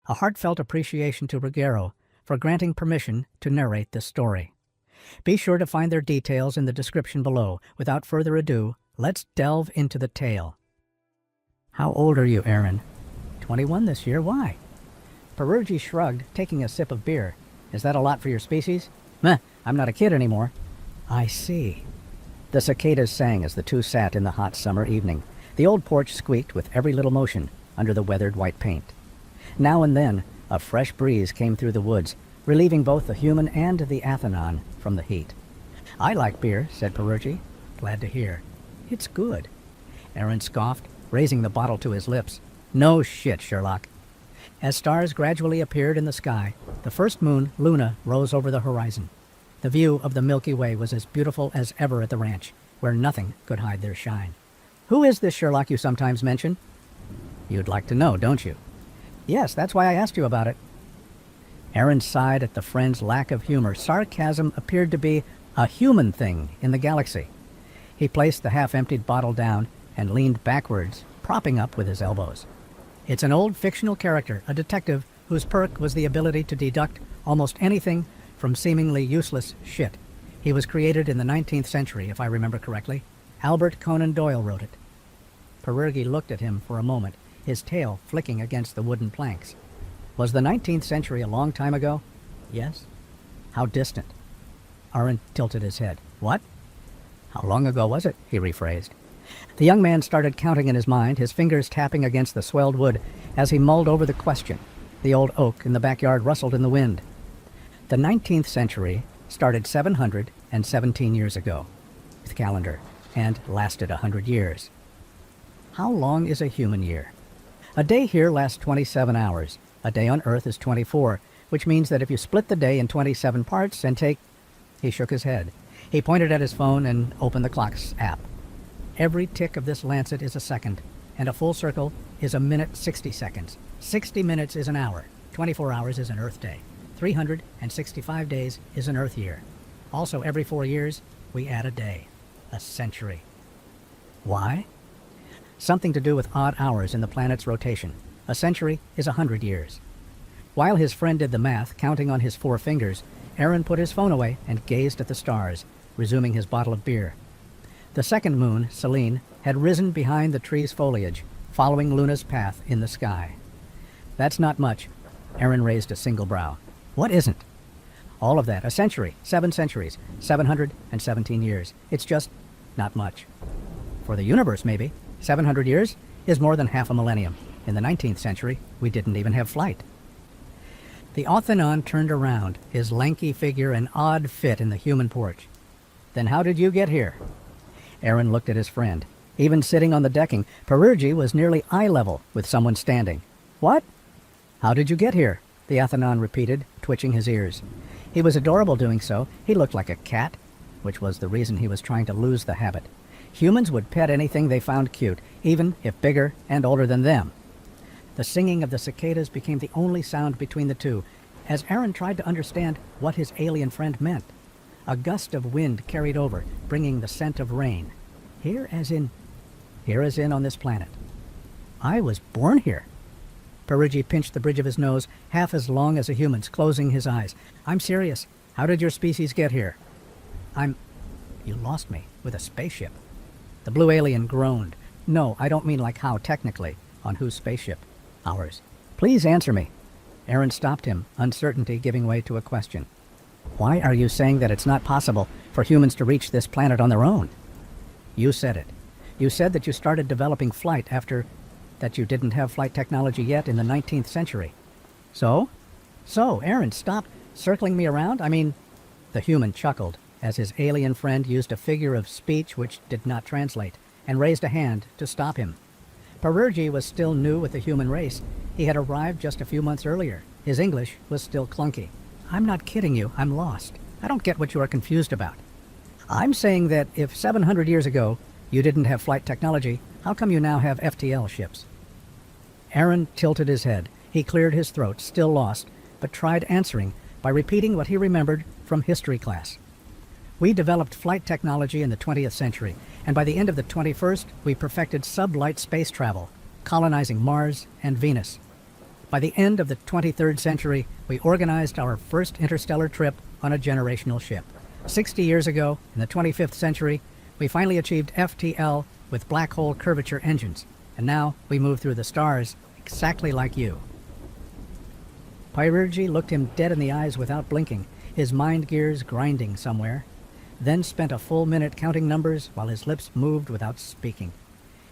A heartfelt appreciation to Ruggiero for granting permission to narrate this story. Be sure to find their details in the description below. Without further ado, let's delve into the tale. How old are you, Aaron? 21 this year. Why? Perurgi shrugged, taking a sip of beer. Is that a lot for your species? Meh, I'm not a kid anymore. I see. The cicadas sang as the two sat in the hot summer evening. The old porch squeaked with every little motion under the weathered white paint. Now and then, a fresh breeze came through the woods, relieving both the human and the Athenon from the heat. I like beer, said Perurgi. Glad to hear. It's good. Aaron scoffed, raising the bottle to his lips. No shit, Sherlock. As stars gradually appeared in the sky, the first moon, Luna, rose over the horizon. The view of the Milky Way was as beautiful as ever at the ranch, where nothing could hide their shine. Who is this Sherlock you sometimes mention? You'd like to know, don't you? Yes, that's why I asked you about it. Aaron sighed at the friend's lack of humor. Sarcasm appeared to be a human thing in the galaxy. He placed the half-emptied bottle down and leaned backwards, propping up with his elbows. It's an old fictional character, a detective whose perk was the ability to deduct almost anything from seemingly useless shit. He was created in the 19th century, if I remember correctly. Albert Conan Doyle wrote it. Perurgi looked at him for a moment, his tail flicking against the wooden planks. Was the 19th century a long time ago? Yes. How distant? Aaron tilted his head. What? How long ago was it? He rephrased. The young man started counting in his mind, his fingers tapping against the swelled wood as he mulled over the question. The old oak in the backyard rustled in the wind. The 19th century started 717 years ago, with calendar, and lasted 100 years. How long is a human year? A day here lasts 27 hours. A day on Earth is 24, which means that if you split the day in 27 parts and take... He shook his head. He pointed at his phone and opened the clock's app. Every tick of this lancet is a second, and a full circle is a minute 60 seconds. 60 minutes is an hour. 24 hours is an Earth day. 365 days is an Earth year. Also, every 4 years, we add a day. A century. Why? Something to do with odd hours in the planet's rotation. A century is 100 years. While his friend did the math, counting on his 4 fingers, Aaron put his phone away and gazed at the stars, resuming his bottle of beer. The second moon, Selene, had risen behind the tree's foliage, following Luna's path in the sky. That's not much. Aaron raised a single brow. What isn't? All of that. A century. 7 centuries. 717 years. It's just not much. For the universe, maybe. 700 years is more than half a millennium. In the 19th century, we didn't even have flight. The Athenon turned around, his lanky figure an odd fit in the human porch. Then how did you get here? Aaron looked at his friend. Even sitting on the decking, Perurgi was nearly eye level with someone standing. What? How did you get here? The Athenon repeated, twitching his ears. He was adorable doing so. He looked like a cat, which was the reason he was trying to lose the habit. Humans would pet anything they found cute, even if bigger and older than them. The singing of the cicadas became the only sound between the two, as Aaron tried to understand what his alien friend meant. A gust of wind carried over, bringing the scent of rain. Here as in on this planet. I was born here. Perurgi pinched the bridge of his nose, half as long as a human's, closing his eyes. I'm serious. How did your species get here? You lost me with a spaceship. The blue alien groaned. No, I don't mean like how, technically. On whose spaceship? Ours. Please answer me. Aaron stopped him, uncertainty giving way to a question. Why are you saying that it's not possible for humans to reach this planet on their own? You said it. You said that you started developing flight after that you didn't have flight technology yet in the 19th century. So, Aaron, stop circling me around. The human chuckled as his alien friend used a figure of speech which did not translate and raised a hand to stop him. Perurgi was still new with the human race. He had arrived just a few months earlier. His English was still clunky. I'm not kidding you. I'm lost. I don't get what you are confused about. I'm saying that if 700 years ago you didn't have flight technology, how come you now have FTL ships? Aaron tilted his head. He cleared his throat, still lost, but tried answering by repeating what he remembered from history class. We developed flight technology in the 20th century, and by the end of the 21st, we perfected sublight space travel, colonizing Mars and Venus. By the end of the 23rd century, we organized our first interstellar trip on a generational ship. 60 years ago, in the 25th century, we finally achieved FTL with black hole curvature engines, and now we move through the stars exactly like you. Pyrurgy looked him dead in the eyes without blinking, his mind gears grinding somewhere, then spent a full minute counting numbers while his lips moved without speaking.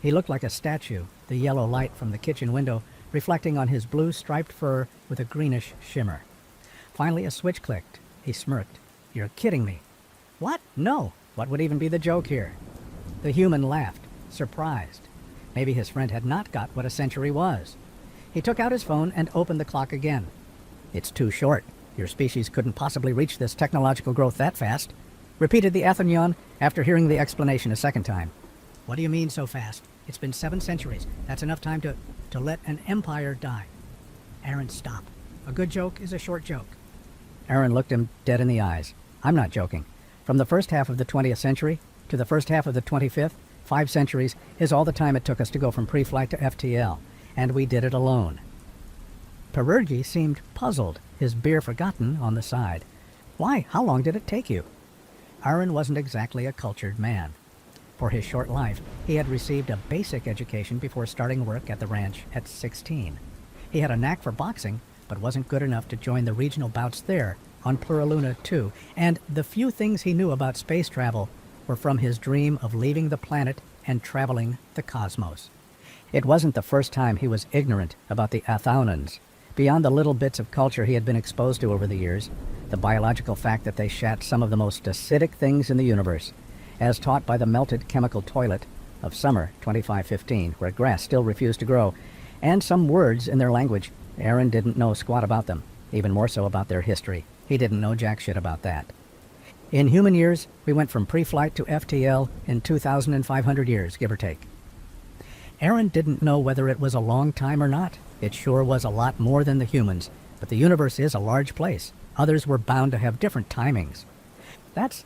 He looked like a statue, the yellow light from the kitchen window reflecting on his blue striped fur with a greenish shimmer. Finally a switch clicked. He smirked. "You're kidding me." "What? No. What would even be the joke here?" The human laughed, surprised. Maybe his friend had not got what a century was. He took out his phone and opened the clock again. "It's too short. Your species couldn't possibly reach this technological growth that fast," repeated the Athenion after hearing the explanation a second time. "What do you mean so fast? It's been 7 centuries. That's enough time to let an empire die." "Aaron, stop. A good joke is a short joke." Aaron looked him dead in the eyes. "I'm not joking. From the first half of the 20th century to the first half of the 25th, 5 centuries is all the time it took us to go from pre-flight to FTL, and we did it alone." Pyrurgy seemed puzzled, his beer forgotten on the side. "Why? How long did it take you?" Aaron wasn't exactly a cultured man. For his short life, he had received a basic education before starting work at the ranch at 16. He had a knack for boxing, but wasn't good enough to join the regional bouts there, on Pluraluna too, and the few things he knew about space travel were from his dream of leaving the planet and traveling the cosmos. It wasn't the first time he was ignorant about the Athaunans. Beyond the little bits of culture he had been exposed to over the years, the biological fact that they shat some of the most acidic things in the universe, as taught by the melted chemical toilet of summer 2515, where grass still refused to grow, and some words in their language. Aaron didn't know squat about them, even more so about their history. He didn't know jack shit about that. In human years, we went from pre-flight to FTL in 2,500 years, give or take. Aaron didn't know whether it was a long time or not. It sure was a lot more than the humans, but the universe is a large place. Others were bound to have different timings. "That's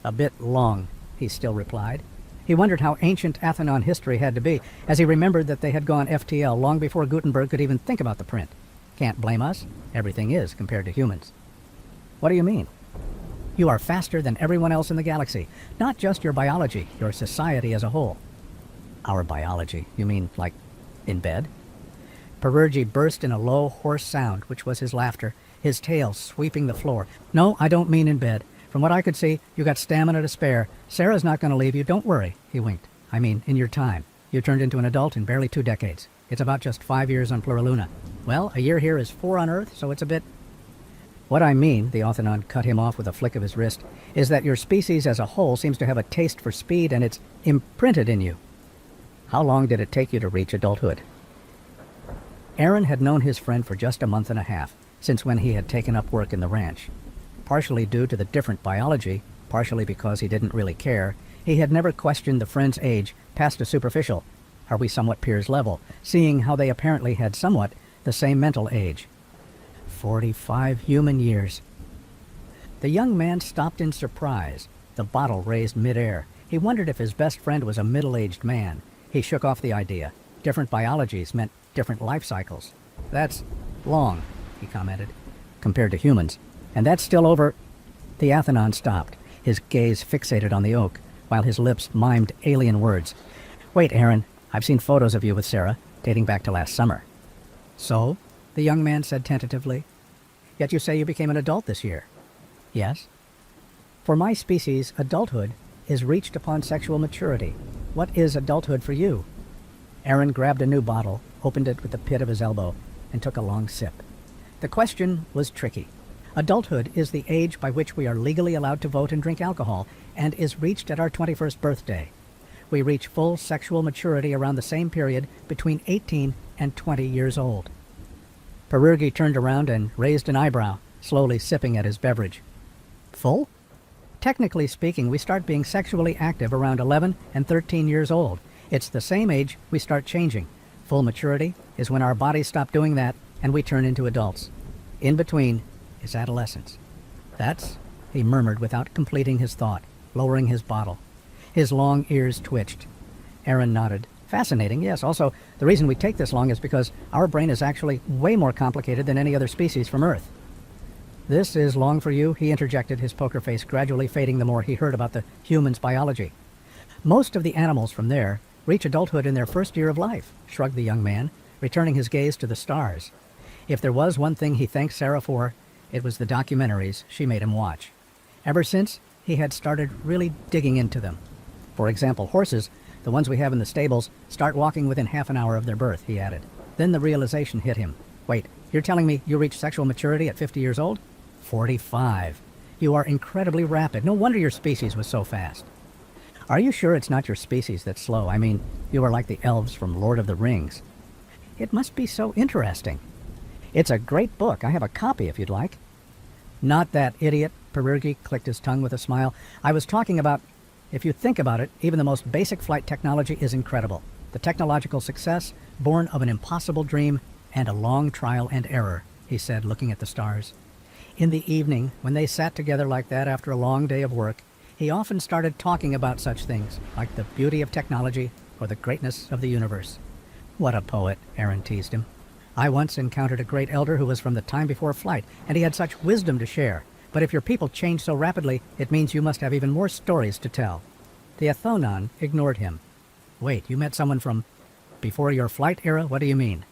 a bit long," he still replied. He wondered how ancient Athenon history had to be, as he remembered that they had gone FTL long before Gutenberg could even think about the print. Can't blame us. Everything is compared to humans. "What do you mean?" "You are faster than everyone else in the galaxy. Not just your biology, your society as a whole." "Our biology? You mean like in bed?" Pyrurgy burst in a low, hoarse sound, which was his laughter, his tail sweeping the floor. "No, I don't mean in bed. From what I could see, you got stamina to spare. Sarah's not going to leave you. Don't worry." He winked. "I mean, in your time. You turned into an adult in barely 2 decades. It's about just 5 years on Pluraluna. Well, a year here is 4 on Earth, so it's a bit..." "What I mean," the Athenon cut him off with a flick of his wrist, "is that your species as a whole seems to have a taste for speed, and it's imprinted in you." "How long did it take you to reach adulthood?" Aaron had known his friend for just a month and a half, since when he had taken up work in the ranch. Partially due to the different biology, partially because he didn't really care, he had never questioned the friend's age past a superficial, "Are we somewhat peers level?" seeing how they apparently had somewhat the same mental age. 45 human years. The young man stopped in surprise, the bottle raised midair. He wondered if his best friend was a middle-aged man. He shook off the idea. Different biologies meant different life cycles. "That's long," he commented, "compared to humans. And that's still over..." The Athenon stopped, his gaze fixated on the oak, while his lips mimed alien words. "Wait, Aaron, I've seen photos of you with Sarah, dating back to last summer." "So?" the young man said tentatively. "Yet you say you became an adult this year." "Yes." "For my species, adulthood is reached upon sexual maturity. What is adulthood for you?" Aaron grabbed a new bottle, opened it with the pit of his elbow, and took a long sip. The question was tricky. Adulthood is the age by which we are legally allowed to vote and drink alcohol, and is reached at our 21st birthday. We reach full sexual maturity around the same period, between 18 and 20 years old. Pyrurgy turned around and raised an eyebrow, slowly sipping at his beverage. "Full?" "Technically speaking, we start being sexually active around 11 and 13 years old. It's the same age we start changing. Full maturity is when our bodies stop doing that and we turn into adults. In between is adolescence." "That's..." he murmured without completing his thought, lowering his bottle. His long ears twitched. Aaron nodded. Fascinating, yes. Also, the reason we take this long is because our brain is actually way more complicated than any other species from Earth. This is long for you, he interjected, his poker face gradually fading the more he heard about the human's biology. Most of the animals from there reach adulthood in their first year of life, shrugged the young man, returning his gaze to the stars. If there was one thing he thanked Sarah for, it was the documentaries she made him watch. Ever since, he had started really digging into them. For example, horses, the ones we have in the stables, start walking within half an hour of their birth, he added. Then the realization hit him. Wait, you're telling me you reached sexual maturity at 50 years old? 45. You are incredibly rapid. No wonder your species was so fast. Are you sure it's not your species that's slow? I mean, you are like the elves from Lord of the Rings. It must be so interesting. It's a great book. I have a copy if you'd like. Not that idiot, Perurgi clicked his tongue with a smile. I was talking about, if you think about it, even the most basic flight technology is incredible. The technological success, born of an impossible dream and a long trial and error, he said, looking at the stars. In the evening, when they sat together like that after a long day of work, he often started talking about such things, like the beauty of technology or the greatness of the universe. What a poet, Aaron teased him. I once encountered a great elder who was from the time before flight, and he had such wisdom to share. But if your people change so rapidly, it means you must have even more stories to tell. The Athonon ignored him. Wait, you met someone from before your flight era? What do you mean?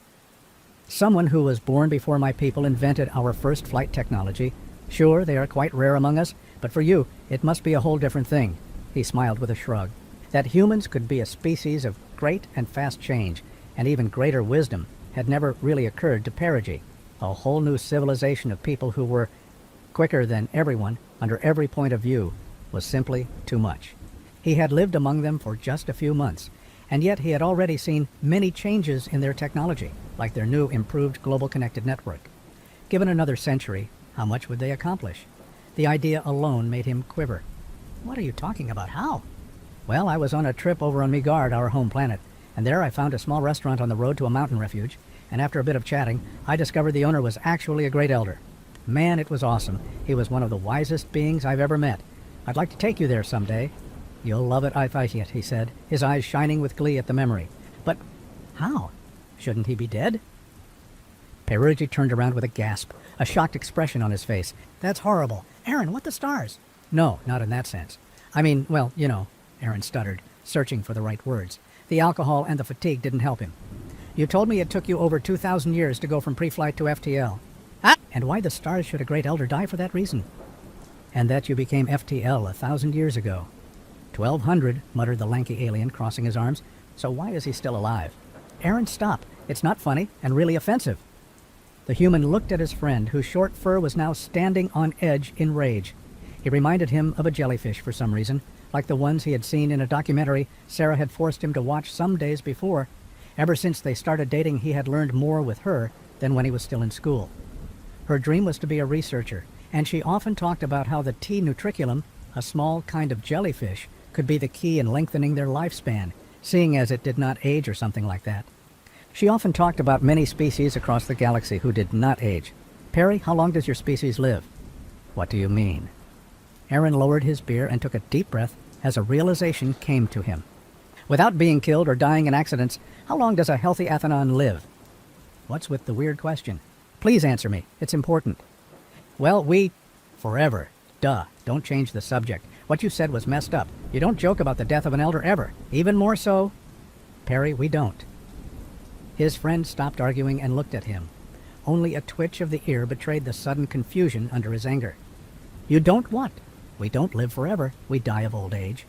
Someone who was born before my people invented our first flight technology. Sure, they are quite rare among us, but for you, it must be a whole different thing. He smiled with a shrug. That humans could be a species of great and fast change, and even greater wisdom, had never really occurred to Perigee. A whole new civilization of people who were quicker than everyone, under every point of view, was simply too much. He had lived among them for just a few months, and yet he had already seen many changes in their technology, like their new improved global connected network. Given another century, how much would they accomplish? The idea alone made him quiver. What are you talking about? How? Well, I was on a trip over on Midgard, our home planet, and there I found a small restaurant on the road to a mountain refuge, and after a bit of chatting, I discovered the owner was actually a great elder. Man, it was awesome. He was one of the wisest beings I've ever met. I'd like to take you there someday. You'll love it, I fight it, he said, his eyes shining with glee at the memory. But how? Shouldn't he be dead? Perurgi turned around with a gasp, a shocked expression on his face. That's horrible. Aaron, what the stars? No, not in that sense. I mean, well, you know, Aaron stuttered, searching for the right words. The alcohol and the fatigue didn't help him. You told me it took you over 2,000 years to go from pre-flight to FTL. And why the stars should a great elder die for that reason? And that you became FTL 1,000 years ago. 1,200, muttered the lanky alien, crossing his arms. So why is he still alive? Aaron, stop. It's not funny and really offensive. The human looked at his friend, whose short fur was now standing on edge in rage. He reminded him of a jellyfish for some reason, like the ones he had seen in a documentary Sarah had forced him to watch some days before. Ever since they started dating, he had learned more with her than when he was still in school. Her dream was to be a researcher, and she often talked about how the T. nutriculum, a small kind of jellyfish, could be the key in lengthening their lifespan, seeing as it did not age or something like that. She often talked about many species across the galaxy who did not age. Perry, how long does your species live? What do you mean? Aaron lowered his beer and took a deep breath as a realization came to him. Without being killed or dying in accidents, how long does a healthy Athanon live? What's with the weird question? Please answer me. It's important. Well, forever. Duh. Don't change the subject. What you said was messed up. You don't joke about the death of an elder ever. Even more so. Perry, we don't. His friend stopped arguing and looked at him. Only a twitch of the ear betrayed the sudden confusion under his anger. You don't what? We don't live forever. We die of old age.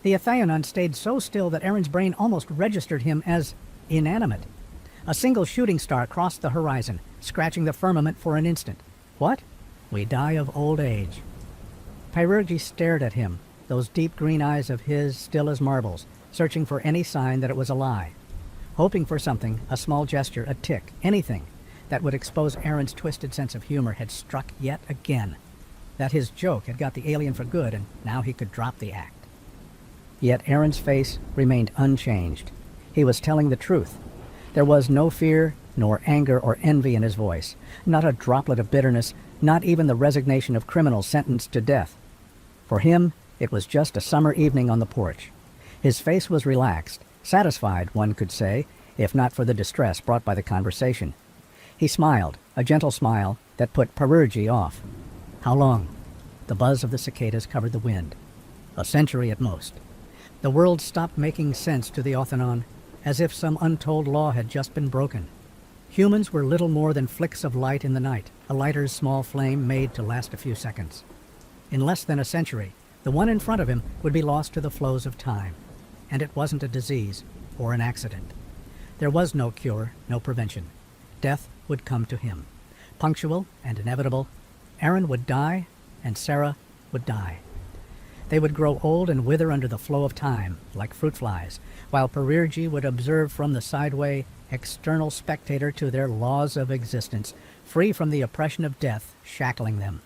The Athanon stayed so still that Aaron's brain almost registered him as inanimate. A single shooting star crossed the horizon, scratching the firmament for an instant. What? We die of old age. Perurgi stared at him, those deep green eyes of his still as marbles, searching for any sign that it was a lie. Hoping for something, a small gesture, a tick, anything, that would expose Aaron's twisted sense of humor had struck yet again. That his joke had got the alien for good, and now he could drop the act. Yet Aaron's face remained unchanged. He was telling the truth. There was no fear, nor anger or envy in his voice, not a droplet of bitterness, not even the resignation of criminals sentenced to death. For him, it was just a summer evening on the porch. His face was relaxed, Satisfied, one could say, if not for the distress brought by the conversation. He smiled, a gentle smile that put Perurgi off. How long? The buzz of the cicadas covered the wind. A century at most. The world stopped making sense to the Othenon, as if some untold law had just been broken. Humans were little more than flicks of light in the night, a lighter's small flame made to last a few seconds. In less than a century, the one in front of him would be lost to the flows of time. And it wasn't a disease or an accident. There was no cure, no prevention. Death would come to him. Punctual and inevitable, Aaron would die, and Sarah would die. They would grow old and wither under the flow of time, like fruit flies, while Perurgi would observe from the sideway, external spectator to their laws of existence, free from the oppression of death shackling them.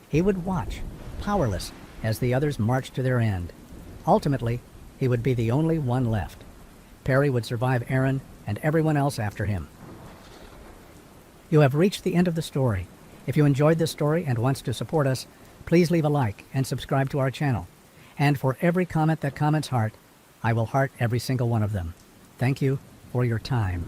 He would watch, powerless, as the others marched to their end. Ultimately, he would be the only one left. Perry would survive Aaron and everyone else after him. You have reached the end of the story. If you enjoyed this story and wants to support us, please leave a like and subscribe to our channel. And for every comment that comments heart, I will heart every single one of them. Thank you for your time.